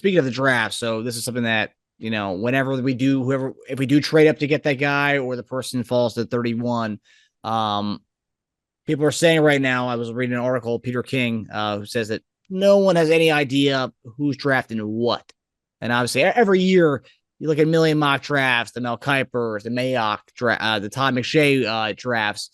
speaking of the draft, so this is something that, whenever if we do trade up to get that guy or the person falls to 31, people are saying right now, I was reading an article, Peter King, who says that no one has any idea who's drafting what. And obviously, every year, you look at a million mock drafts, the Mel Kipers, the Mayock draft, the Todd McShay drafts.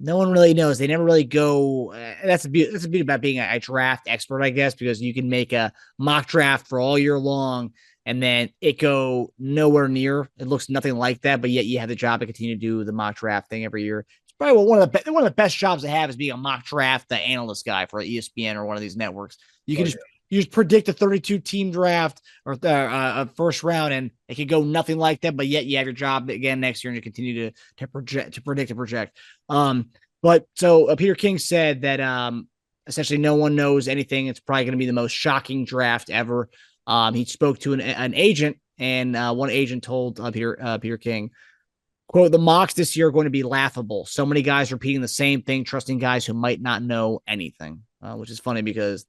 No one really knows. They never really go. That's the beauty about being a draft expert, I guess, because you can make a mock draft for all year long, and then it go nowhere near. It looks nothing like that, but yet you have the job to continue to do the mock draft thing every year. It's probably one of the best jobs to have is being a mock draft analyst guy for ESPN or one of these networks. You can you just predict a 32 team draft or a first round, and it could go nothing like that. But yet you have your job again next year, and you continue to predict and project. But so Peter King said that essentially no one knows anything. It's probably going to be the most shocking draft ever. He spoke to an agent, and one agent told Peter King, quote, "The mocks this year are going to be laughable. So many guys repeating the same thing, trusting guys who might not know anything," which is funny because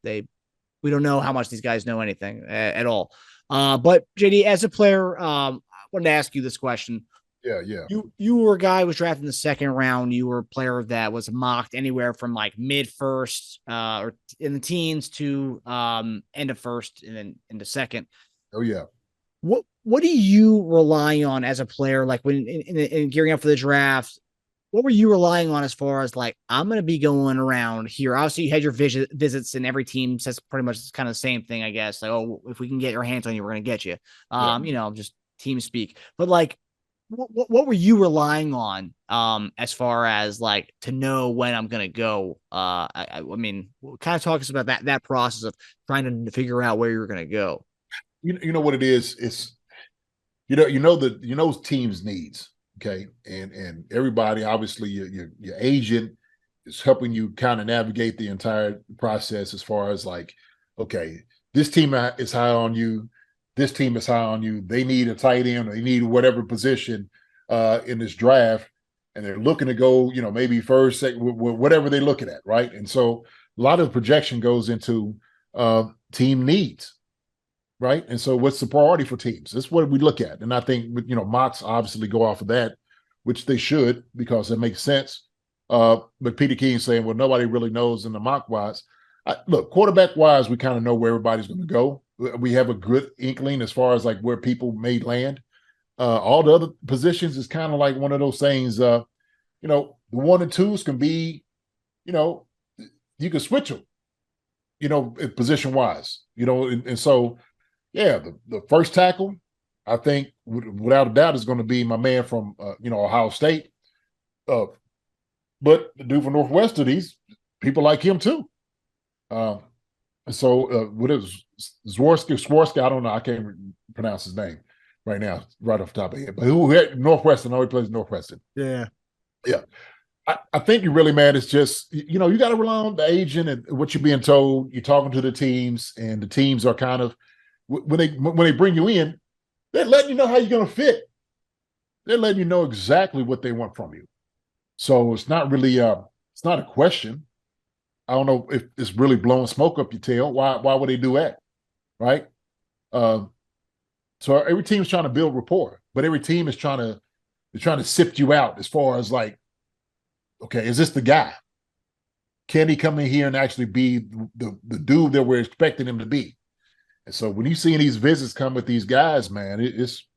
we don't know how much these guys know anything at all. But JD, as a player, I wanted to ask you this question. Yeah. You were a guy who was drafted in the second round. You were a player that was mocked anywhere from like mid first or in the teens to end of first and then into second. Oh yeah. What do you rely on as a player? Like when in gearing up for the draft, what were you relying on as far as like, I'm going to be going around here? Obviously, you had your visits, and every team says pretty much kind of the same thing, I guess. Like, oh, if we can get our hands on you, we're going to get you. Just team speak. But like, what were you relying on as far as like to know when I'm going to go? I mean, kind of talk us about that process of trying to figure out where you're going to go. You know what it is? It's teams' needs. Okay. And everybody, obviously your agent is helping you kind of navigate the entire process as far as like, okay, this team is high on you. This team is high on you. They need a tight end, or they need whatever position in this draft. And they're looking to go, maybe first, second, whatever they're looking at. Right. And so a lot of the projection goes into team needs. Right. And so what's the priority for teams? That's what we look at. And I think, mocks obviously go off of that, which they should, because it makes sense. But Peter King saying, well, nobody really knows in the mock wise. Look, quarterback wise, we kind of know where everybody's going to go. We have a good inkling as far as like where people may land. All the other positions is kind of like one of those things, the 1 and 2s can be, you can switch them, position wise, and so, yeah, the first tackle, I think, without a doubt, is going to be my man from, Ohio State. But the dude from Northwestern, these people like him too. So what is Zworski? I don't know. I can't pronounce his name right now, right off the top of my head. But who had Northwestern? I know he plays Northwestern. Yeah. I think you really, man, it's just, you got to rely on the agent and what you're being told. You're talking to the teams, and the teams are kind of, when they bring you in, they're letting you know how you're going to fit. They're letting you know exactly what they want from you. So it's not really, it's not a question. I don't know if it's really blowing smoke up your tail. Why would they do that? Right? So every team is trying to build rapport, but every team is trying to sift you out as far as like, okay, is this the guy? Can he come in here and actually be the dude that we're expecting him to be? And so when you see these visits come with these guys, man, it's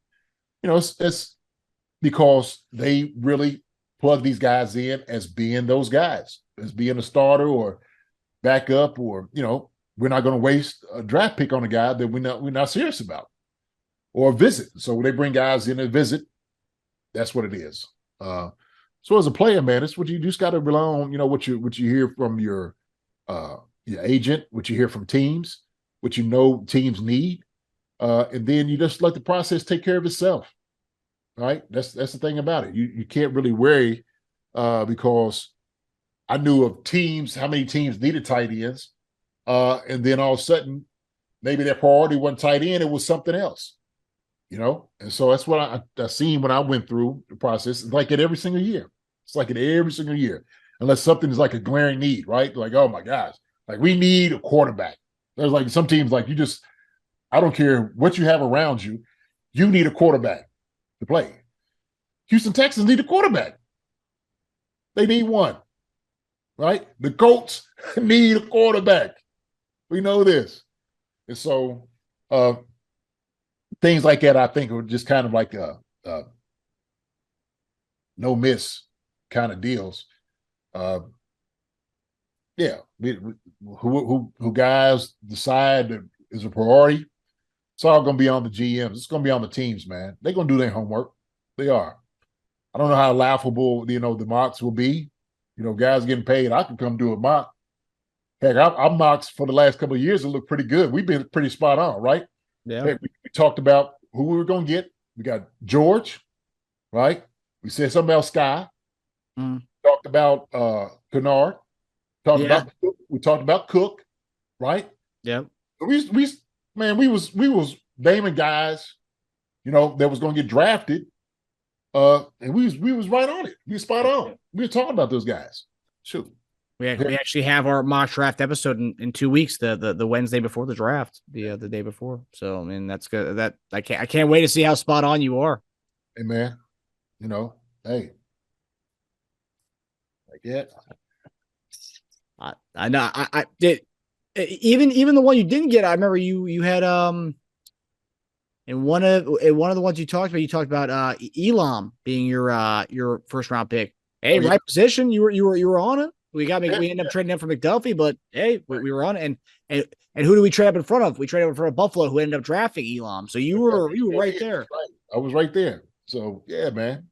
because they really plug these guys in as being those guys, as being a starter or backup, or we're not going to waste a draft pick on a guy that we're not serious about, or a visit. So when they bring guys in and visit, that's what it is. So as a player, man, it's what you just got to rely on. What you hear from your agent, what you hear from teams, what teams need, and then you just let the process take care of itself. Right? That's the thing about it. You can't really worry because I knew of teams, how many teams needed tight ends, and then all of a sudden, maybe their priority wasn't tight end, it was something else. And so that's what I seen when I went through the process. It's like it every single year. It's like it every single year, unless something is like a glaring need, right? Like, oh my gosh, like we need a quarterback. There's like some teams like you just I don't care what you have around you. You need a quarterback to play. Houston Texans need a quarterback. They need one, right? The Colts need a quarterback. We know this. And so things like that, I think, are just kind of like no miss kind of deals. Yeah, who guys decide that is a priority. It's all going to be on the GMs. It's going to be on the teams, man. They're going to do their homework. They are. I don't know how laughable, the mocks will be. Guys getting paid. I can come do a mock. Heck, our mocks for the last couple of years have looked pretty good. We've been pretty spot on, right? Yeah. Heck, we talked about who we were going to get. We got George, right? We said something about Sky. Talked about Kennard. We talked about Cook, right? Yeah. We was naming guys, that was going to get drafted. And we was right on it. We were spot on. We were talking about those guys. Shoot. We actually have our mock draft episode in 2 weeks, the Wednesday before the draft, the day before. So I mean that's good. That I can't wait to see how spot on you are. Hey man, hey, like that. I know. I did. Even the one you didn't get, I remember you had in one of the ones you talked about Elam being your first round pick. Hey, right position. You were on it. We ended up trading him for McDuffie, but hey, we were on it. And who do we trade up in front of? We traded in front of Buffalo, who ended up drafting Elam. So you were right there. Right. I was right there. So yeah, man.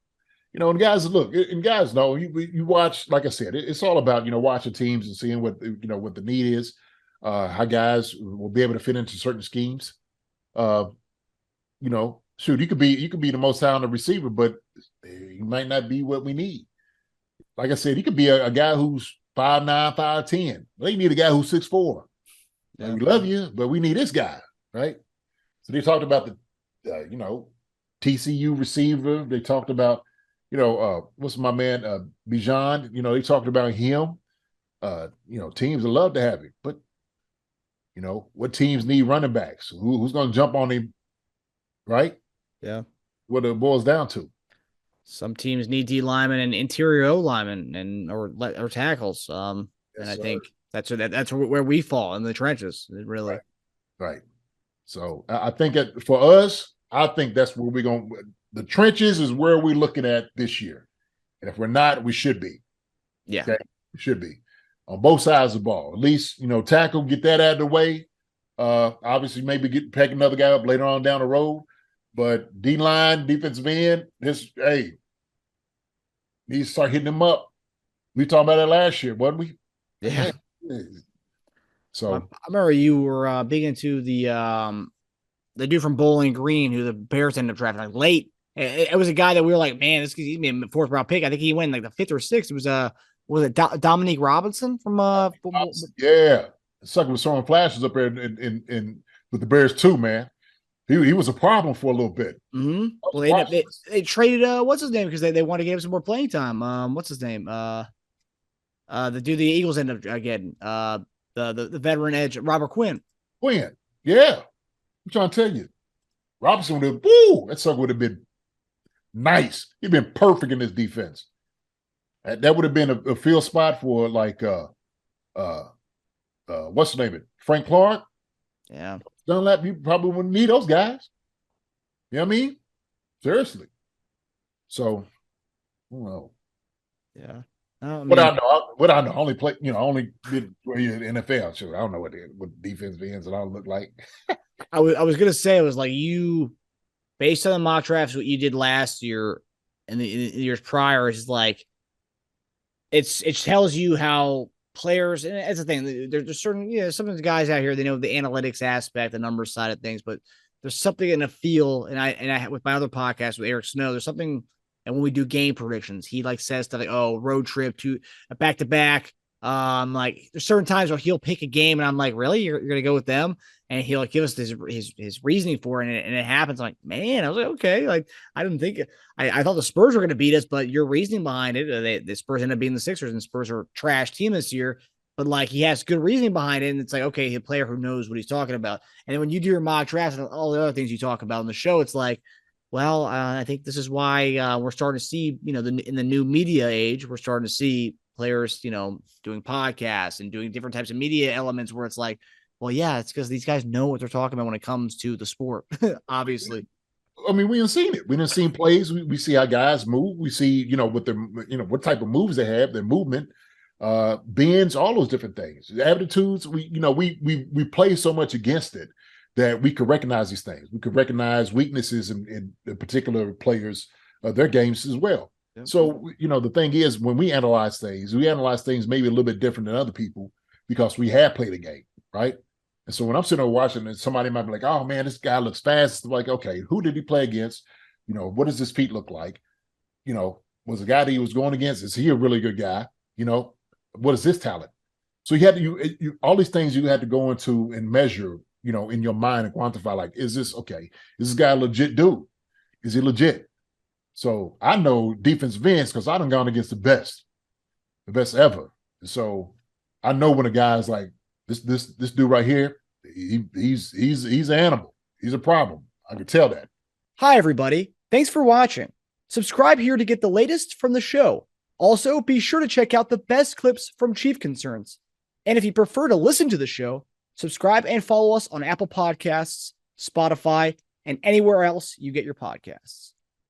And guys, look, and guys know you watch. Like I said, it's all about watching teams and seeing what what the need is, how guys will be able to fit into certain schemes. Shoot, you could be the most talented receiver, but you might not be what we need. Like I said, he could be a guy who's 5'9", 5'10". They need a guy who's 6'4". Yeah. We love you, but we need this guy, right? So they talked about the TCU receiver. They talked about what's my man Bijan. They talked about him. Teams would love to have him, but what teams need running backs? Who's going to jump on him, right? Yeah, what it boils down to. Some teams need D linemen and interior O linemen or tackles. And I think that's where we fall in the trenches. Really, right. So I think for us, I think that's where we're going. The trenches is where we're looking at this year, and if we're not, we should be. Yeah, okay? We should be on both sides of the ball. At least tackle, get that out of the way. Obviously, maybe pick another guy up later on down the road. But D-line, defensive end, need to start hitting them up. We talked about that last year, wasn't we? Yeah. So I remember you were big into the dude from Bowling Green who the Bears ended up drafting late. It was a guy that we were like, man, this could be a 4th round pick. I think he went like the 5th or 6th. It was Dominique Robinson from yeah. Sucker was throwing flashes up there in with the Bears too, man. He was a problem for a little bit. Mm-hmm. Well, they traded what's his name because they wanted to give him some more playing time. What's his name? The dude the Eagles ended up getting the veteran edge Robert Quinn. Yeah. I'm trying to tell you, Robinson that sucker would have been nice. He'd been perfect in this defense. That would have been a field spot for like what's the name of it? Frank Clark. Yeah. Dunlap, you probably wouldn't need those guys. You know what I mean? Seriously. So, well. Yeah. What I know, I only play, only did NFL. Sure, I don't know what defense ends and all look like. I was gonna say it was like you, based on the mock drafts, what you did last year and the years prior is like it tells you how players, and it's the thing. There's certain, some of the guys out here, they know the analytics aspect, the numbers side of things, but there's something in the feel. And I with my other podcast with Eric Snow, there's something. And when we do game predictions, he says stuff like, "Oh, road trip to back to back." Like there's certain times where he'll pick a game, and I'm like, "Really, you're gonna go with them?" And he'll give us his reasoning for it, and it happens. I'm like, man, I was like, okay, like I didn't think I thought the Spurs were gonna beat us, but your reasoning behind it, the Spurs end up being the Sixers, and Spurs are a trash team this year. but like he has good reasoning behind it. And it's like, okay, a player who knows what he's talking about. And then when you do your mock drafts and all the other things you talk about on the show, it's like, well, I think this is why we're starting to see, in the new media age, we're starting to see players, doing podcasts and doing different types of media elements where it's like, well, yeah, it's because these guys know what they're talking about when it comes to the sport, obviously. I mean, we didn't seen it. We didn't seen plays. We see how guys move. We see, what their, what type of moves they have, their movement, bends, all those different things. The aptitudes, we play so much against it that we could recognize these things. We could recognize weaknesses in particular players, their games as well. Yep. So, the thing is, when we analyze things maybe a little bit different than other people because we have played a game, right? And so when I'm sitting there watching and somebody might be like, oh man, this guy looks fast. It's like, okay, who did he play against? What does his feet look like? Was the guy that he was going against, is he a really good guy? What is his talent? So you had to, all these things you had to go into and measure, in your mind and quantify, like, is this okay? Is this guy a legit dude? Is he legit? So I know defensive ends because I done gone against the best ever. So I know when a guy's like, this dude right here, he's an animal. He's a problem. I can tell that. Hi, everybody. Thanks for watching. Subscribe here to get the latest from the show. Also, be sure to check out the best clips from Chief Concerns. And if you prefer to listen to the show, subscribe and follow us on Apple Podcasts, Spotify, and anywhere else you get your podcasts.